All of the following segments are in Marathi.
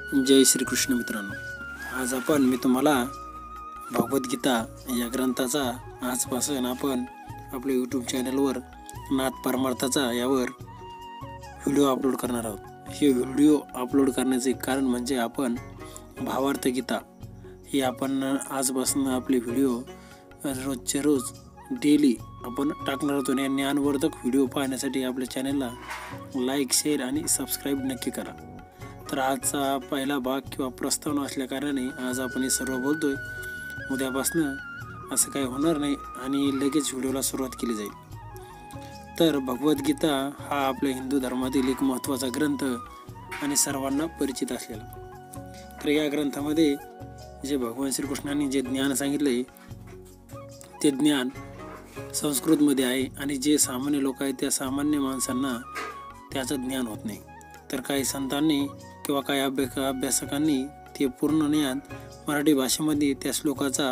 जय श्रीकृष्ण मित्रांनो, आज मी तुम्हाला भगवद्गीता या ग्रंथाचा आजपासून आपण आपल्या यूट्यूब चॅनलवर नाथ परमार्थाचा यावर व्हिडिओ अपलोड करणार आहोत। हे व्हिडिओ अपलोड करण्याचे कारण म्हणजे आपण भावार्थ गीता ही आपण आजपासून आपले व्हिडिओ रोजचे रोज डेली आपण टाकणार आहोत। आणि ज्ञानवर्धक व्हिडिओ पाहण्यासाठी आपल्या चॅनलला लाईक, शेअर आणि सबस्क्राईब नक्की करा। तर आजचा पहिला भाग किंवा प्रस्तावना असल्या कारणाने आज आपण हे सर्व बोलतोय। उद्यापासून असं काही होणार नाही आणि लगेच व्हिडिओला सुरुवात केली जाईल। तर भगवद्गीता हा आपल्या हिंदू धर्मातील एक महत्त्वाचा ग्रंथ आणि सर्वांना परिचित असलेला। तर या ग्रंथामध्ये जे भगवान श्रीकृष्णांनी जे ज्ञान सांगितले ते ज्ञान संस्कृतमध्ये आहे आणि जे सामान्य लोक आहेत त्या सामान्य माणसांना त्याचं ज्ञान होत नाही। तर काही संतांनी किंवा काही अभ्यासकांनी ते पूर्ण ज्ञान मराठी भाषेमध्ये त्या श्लोकाचा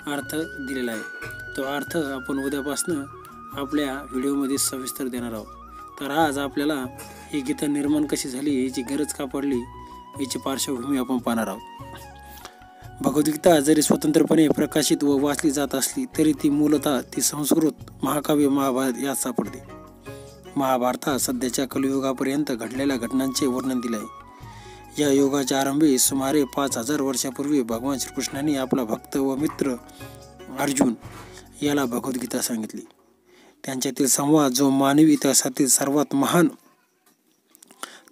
अर्थ दिलेला आहे। तो अर्थ आपण उद्यापासून आपल्या व्हिडिओमध्ये सविस्तर देणार आहोत। तर आज आपल्याला ही गीता निर्माण कशी झाली, याची गरज का पडली, याची पार्श्वभूमी आपण पाहणार आहोत। भगवद्गीता जरी स्वतंत्रपणे प्रकाशित व वाचली जात असली तरी ती मूलतः संस्कृत महाकाव्य महाभारत यात सापडते। महाभारतात सध्याच्या कलियुगापर्यंत घडलेल्या घटनांचे वर्णन दिले आहे। या युगाच्या आरंभी सुमारे 5000 वर्षापूर्वी भगवान श्रीकृष्णांनी आपला भक्त व मित्र अर्जुन याला भगवद्गीता सांगितली। त्यांच्यातील संवाद जो मानवी इतिहासातील सर्वात महान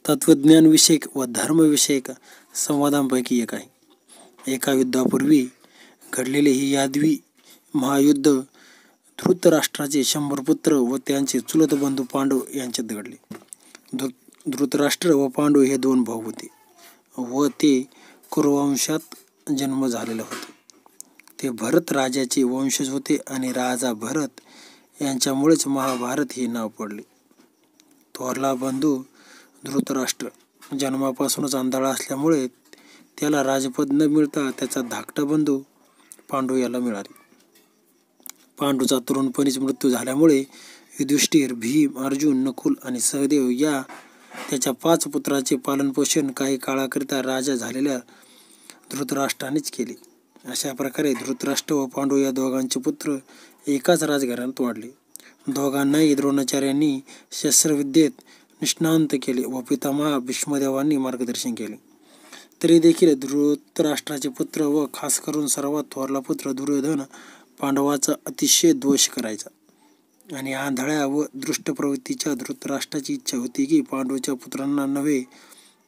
तत्वज्ञानविषयक व धर्मविषयक संवादांपैकी एक आहे। एका युद्धापूर्वी घडलेले ही यादवी महायुद्ध धृतराष्ट्राचे 100 पुत्र व त्यांचे चुलत बंधू पांडव यांच्यात घडले। धृतराष्ट्र व पांडव हे 2 भाऊ होते व ते कुरुवंशात जन्म झालेले होते। ते भरत राजाचे वंशज होते आणि राजा भरत यांच्यामुळेच महाभारत हे नाव पडले। थोरला बंधू धृतराष्ट्र जन्मापासूनच आंधळा असल्यामुळे त्याला राजपद न मिळता त्याचा धाकटा बंधू पांडू याला मिळाले। पांडूचा तरुणपणीच मृत्यू झाल्यामुळे युधिष्ठिर, भीम, अर्जुन, नकुल आणि सहदेव या त्याच्या 5 पुत्राचे पालनपोषण काही काळाकरिता राजा झालेल्या धृतराष्ट्रानेच केले। अशा प्रकारे धृतराष्ट्र व पांडू या दोघांचे पुत्र एकाच राजघराण्यात वाढले। दोघांनाही द्रोणाचार्यांनी शस्त्रविद्येत निष्णांत केले व पितामह भीष्मदेवांनी मार्गदर्शन केले। तरी देखील धृतराष्ट्राचे पुत्र व खास करून सर्वात थोरला पुत्र दुर्योधन पांडवाचा अतिशय द्वेष करायचा आणि आंधळ्या व दृष्ट प्रवृत्तीच्या धृतराष्ट्राची इच्छा होती की पांडूच्या पुत्रांना नव्हे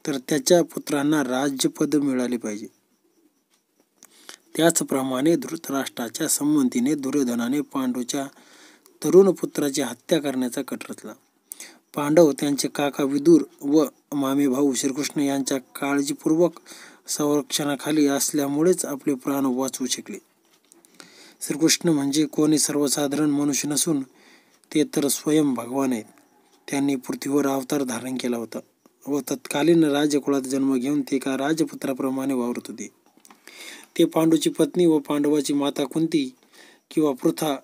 तर त्याच्या पुत्रांना राज्यपद मिळाले पाहिजे। त्याचप्रमाणे धृतराष्ट्राच्या संमतीने दुर्योधनाने पांडूच्या तरुण पुत्राची हत्या करण्याचा कट रचला। पांडव त्यांचे काका विदुर व मामे भाऊ श्रीकृष्ण यांच्या काळजीपूर्वक संरक्षणाखाली असल्यामुळेच आपले प्राण वाचवू शकले। श्रीकृष्ण म्हणजे कोणी सर्वसाधारण मनुष्य नसून ते तर स्वयं भगवान आहेत। त्यांनी पृथ्वीवर अवतार धारण केला होता व तत्कालीन राजकुळात जन्म घेऊन ते एका राजपुत्राप्रमाणे वावरत होते। ते पांडूची पत्नी व पांडवाची माता कुंती किंवा पृथा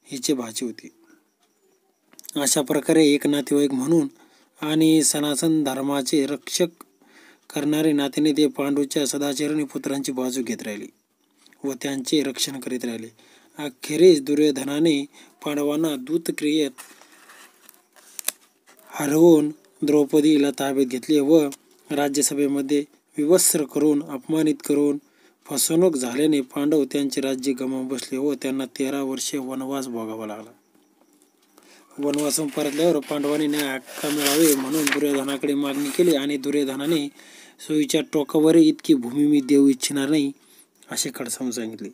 हिचे भाचे होते। अशा प्रकारे एक नातेवाईक म्हणून आणि सनातन धर्माचे रक्षक करणारे नात्याने ते पांडूच्या सदाचरणी पुत्रांची बाजू घेत राहिले व त्यांचे रक्षण करीत राहिले। अखेरीस दुर्योधनाने पांडवांना दूतक्रियेत हरवून द्रौपदीला ताब्यात घेतले व राज्यसभेमध्ये विवस्त्र करून अपमानित करून फसवणूक झाल्याने पांडव त्यांचे राज्य गमावून बसले व त्यांना 13 वर्षे वनवास भोगावा लागला। वनवासून परतल्यावर पांडवांनी न्याय हक्क मिळावे म्हणून दुर्योधनाकडे मागणी केली आणि दुर्योधनाने सोयीच्या टोकावर इतकी भूमी मी देऊ इच्छिणार नाही असे खडसावून सांगितले।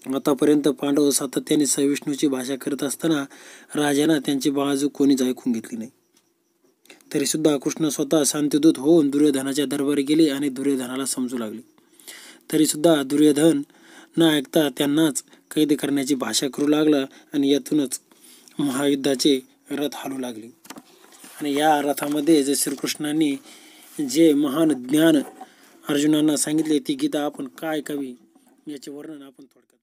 आतापर्यंत पांडव सातत्याने सविष्णूची भाषा करत असताना राजांना त्यांची बाजू कोणीच ऐकून घेतली नाही। तरी सुद्धा कृष्ण स्वतः शांतिदूत होऊन दुर्योधनाच्या दरबारी गेले आणि दुर्योधनाला समजू लागले। तरी सुद्धा दुर्योधन न ऐकता त्यांनाच कैद करण्याची भाषा करू लागला आणि यातूनच महायुद्धाचे रथ हालू लागले। आणि या रथामध्ये जे श्रीकृष्णांनी जे महान ज्ञान अर्जुनांना सांगितले ती गीता आपण काय ऐकावी याचे वर्णन आपण थोडक्यात